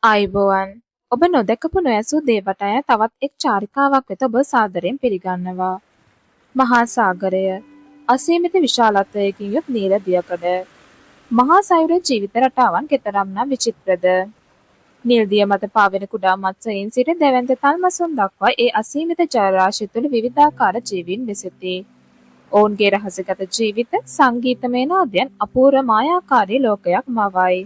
ආයුබෝවන් ඔබ නොදැකපු නොඇසූ දේවට අය තවත් එක් චාරිකාවක් වෙත ඔබ සාදරයෙන් පිළිගන්නවා. මහා සාගරය අසීමිත විශාලත්වයකින් යුත් නීල දියකඩ. මහා සයුරේ ජීවිත රටාවන් කෙතරම්නම් විචිත්‍රද. නිල් දිය මත පාවෙන කුඩා මත්ස්‍යයන් සිට දැවැන්ත තල්මසුන් දක්වා ඒ අසීමිත ජලරාශිය තුළ විවිධාකාර ජීවීන් වෙසෙති. ඔවුන්ගේ රහසගත ජීවිත සංගීතමය නාදයන් අපූර්ව මායාකාරී ලෝකයක් මවයි.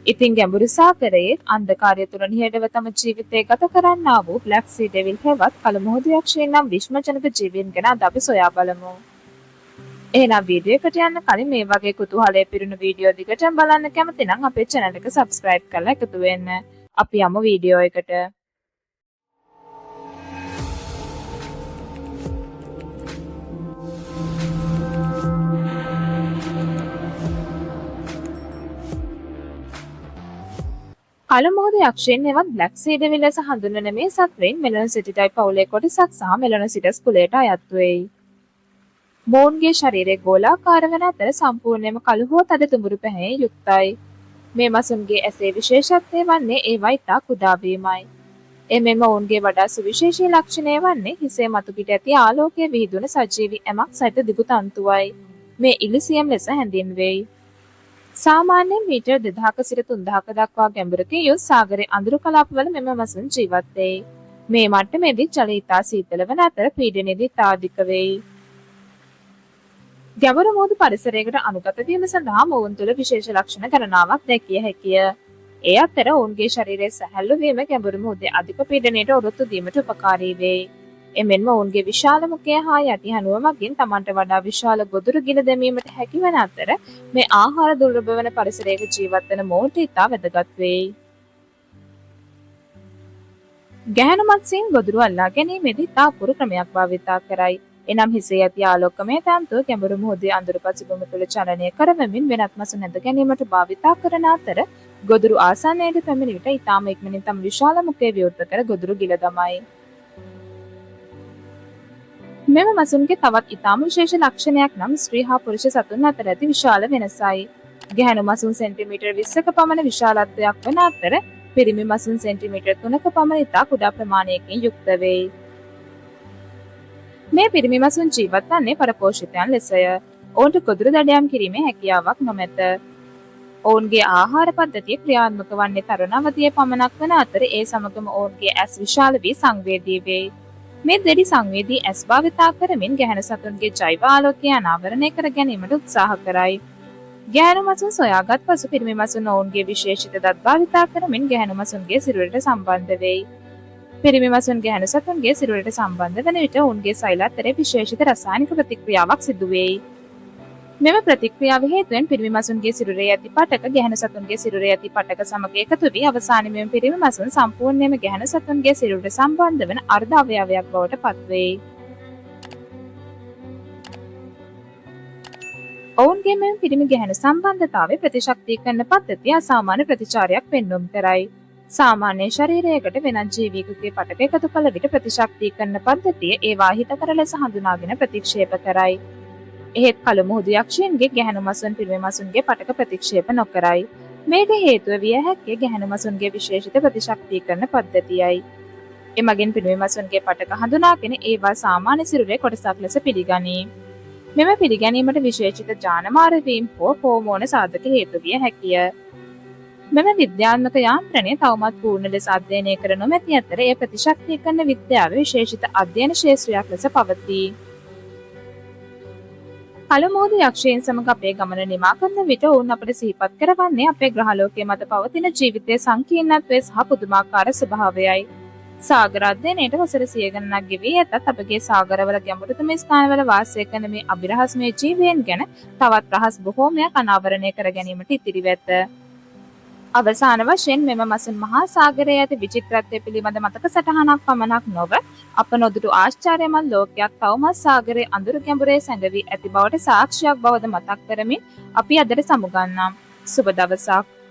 ඉතින් ගැඹුරු සාගරයේ අන්ධකාරය තුළ නිහඬව තම ජීවිතය ගත කරන්නා වූ බ්ලැක් සී ඩෙවිල් හෙවත් කළුමුහුදු යක්ෂයන් නම් විශ්මජනක ජීවීන් ගැන අද අපි සොයා බලමු. එහෙනම් වීඩියෝ එකට යන්න කලින් මේ වගේ කුතුහලයේ පිරුණු වීඩියෝ දිගටම බලන්න කැමති නම් අපේ channel එක subscribe කරලා එකතු වෙන්න. අපි යමු වීඩියෝ එකට. කළුමුහුදු යක්ෂයන් එවත් බ්ලැක් සී ඩෙවිල් ලෙස හඳුන්වන මේ සත්වයින් මෙලනොසිටිටයි පවුලේ කොටසක් සහ මෙලනොසිටස් කුලයට අයත් වෙයි. මොවුන්ගේ ශරීරය ගෝලාකාර වන අතර සම්පූර්ණයෙන්ම කළු හෝ තද තුඹුරු පැහැයෙන් යුක්තයි. මේ මසුන්ගේ ඇසේ විශේෂත්වය වන්නේ ඒවා ඉතා කුඩා වීමයි. එමෙන්ම ඔවුන්ගේ වඩා සුවිශේෂී ලක්ෂණය වන්නේ හිසේ මතු පිට ඇති ආලෝකයේ විහිදුන සජීවී ඇමක් සහිත දිගු තන්තුවයි. මේ ඉලිසියම් ලෙස හැඳින්වෙයි. සාමාන්‍යයෙන් මීටර් 2000ක සිට 3000ක දක්වා ගැඹුරකින් යොත් සාගරයේ අඳුරු කලාපවල මෙම මසුන් ජීවත් වෙයි. මේ මට්ටමේදී ජලය ඉතා සීතල වන අතර පීඩනයේදී ඉතා අධික වෙයි. ගැඹුරු මුහුදු පරිසරයකට අනුගත වීම සඳහා මොවුන් තුළ විශේෂ ලක්ෂණ ගණනාවක් දැකිය හැකිය. ඒ අතර ඔවුන්ගේ ශරීරයේ සැහැල්ලු වීම ගැඹුරු මුහුදේ අධික පීඩනයට ඔරොත්තු දීමට උපකාරී වෙයි. එමෙන්ම ඔවුන්ගේ විශාල මුඛය හා යටි හනුව මගින් තමන්ට වඩා විශාල ගොදුරු ගිල දැමීමට හැකි වන අතර මේ ආහාර දුර්ලභ වන පරිසරයක ජීවත් වන මොවුන්ට ඉතා වැදගත් වෙයි. ගැහැණු මත්ස්‍යයන් ගොදුරු අල්ලා ගැනීමේදී ඉතා අපූර්ව ක්‍රමයක් භාවිතා කරයි. එනම් හිසේ ඇති ආලෝකමය තන්තුව ගැඹුරු මුහුදේ අඳුරු පසුබිම තුළ චලනය කරවමින් වෙනත් මසුන් ඇද ගැනීමට භාවිතා කරන අතර ගොදුරු ආසන්නයට පැමිණි විට ඉතාම ඉක්මනින් තම විශාල මුඛය විවෘත කර ගොදුරු ගිල දමයි. මෙම මසුන්ගේ තවත් ඉතාම විශේෂ ලක්ෂණයක් නම් ස්ත්‍රී හා පුරුෂ සතුන් අතර ඇති විශාල වෙනසයි. ගැහැණු මසුන් සෙන්ටිමීටර් 20ක පමණ විශාලත්වයක් වන අතර පිරිමි මසුන් සෙන්ටිමීටර් 3ක පමණ ඉතා කුඩා ප්‍රමාණයකින් යුක්ත වෙයි. මේ පිරිමි මසුන් ජීවත් වන්නේ පරපෝෂිතයන් ලෙසය. ඔවුන්ට ගොදුරු දඩයම් කිරීමේ හැකියාවක් නොමැත. ඔවුන්ගේ ආහාර පද්ධතිය ක්‍රියාත්මක වන්නේ තරුණ අවධියේ පමණක් වන අතර ඒ සමගම ඔවුන්ගේ ඇස් විශාල වී සංවේදී වෙයි. මේ දෙඩි සංවේදී ඇස් භාවිතා කරමින් ගැහැණු සතුන්ගේ ජෛව ආලෝකය අනාවරණය කර ගැනීමට උත්සාහ කරයි. ගැහැණු මසුන් සොයාගත් පසු පිරිමි මසුන් ඔවුන්ගේ විශේෂිත දත් භාවිතා කරමින් ගැහැණු මසුන්ගේ සිරුරට සම්බන්ධ වෙයි. පිරිමි මසුන් ගැහැණු සතුන්ගේ සිරුරට සම්බන්ධ වන විට ඔවුන්ගේ සෛල අතරේ විශේෂිත රසායනික ප්‍රතික්‍රියාවක් සිදු වෙයි. මෙම ප්‍රතික්‍රියාව හේතුවෙන් පිරිමි මසුන්ගේ සිරුරේ ඇති පටක ගැහැණු සතුන්ගේ සිරුරේ ඇති පටක සමග එකතු වී අවසානයේ මෙම පිරිමි මසුන් සම්පූර්ණයෙන්ම ගැහැණු සතුන්ගේ සිරුරට සම්බන්ධ වන අර්ධ අවයවයක් බවට පත්වෙයි. ඔවුන්ගේ මෙම පිරිමි ගැහැණු සම්බන්ධතාවයේ ප්‍රතිශක්තිකරණ පද්ධතිය අසාමාන්‍ය ප්‍රතිචාරයක් පෙන්වුම් කරයි. සාමාන්‍ය ශරීරයකට වෙනත් ජීවියෙකුගේ පටක එකතු කළ විට ප්‍රතිශක්තිකරණ පද්ධතිය ඒවා හිතකර ලෙස හඳුනාගෙන ප්‍රතික්ෂේප කරයි. එහෙත් කළුමුහුදු යක්ෂයන්ගේ ගැහැණු මසුන් පිරිමි මසුන්ගේ පටක ප්‍රතික්ෂේප නොකරයි. මේට හේතුව විය හැක්කේ ගැහැණු මසුන්ගේ විශේෂිත ප්‍රතිශක්තිකරණ පද්ධතියයි. එමගින් පිරිමි මසුන්ගේ පටක හඳුනාගෙන ඒවා සාමාන්‍ය සිරුරේ කොටසක් ලෙස පිළිගනී. මෙම පිළිගැනීමට විශේෂිත ජාන මාරවීම් හෝ හෝමෝන සාධක හේතු විය හැකිය. මෙම විද්‍යාත්මක යාන්ත්‍රණය තවමත් පූර්ණ ලෙස අධ්‍යයනය කර නොමැති අතර එය ප්‍රතිශක්තිකරණ විද්‍යාවේ විශේෂිත අධ්‍යයන ක්ෂේත්‍රයක් ලෙස පවතී. කළුමුහුදු යක්ෂයන් සමග අපේ ගමන නිමා කරන විට ඔවුන් අපට සිහිපත් කරවන්නේ අපේ ග්‍රහලෝකයේ මත පවතින ජීවිතයේ සංකීර්ණත්වය සහ පුදුමාකාර ස්වභාවයයි. සාගර අධ්‍යයනයට වසර 100 ගණනක් ගෙවී ඇතත් අපගේ සාගරවල ගැඹුරුතම ස්ථානවල වාසය කරන මේ අභිරහස්මය ජීවීන් ගැන තවත් රහස් බොහෝමයක් අනාවරණය කර ගැනීමට ඉතිරි වෙත. අවසාන වශයෙන් මෙම මසුන් මහා සාගරයේ ඇති විචිත්‍රත්වය පිළිබඳ මතක සටහනක් පමණක් නොව අප නොදුටු ආශ්චර්යමත් ලෝකයක් තවමත් සාගරයේ අඳුරු ගැඹුරේ සැඟවී ඇති බවට සාක්ෂියක් බවද මතක් කරමින් අපි අදට සමුගන්නම්. සුබ දවසක්.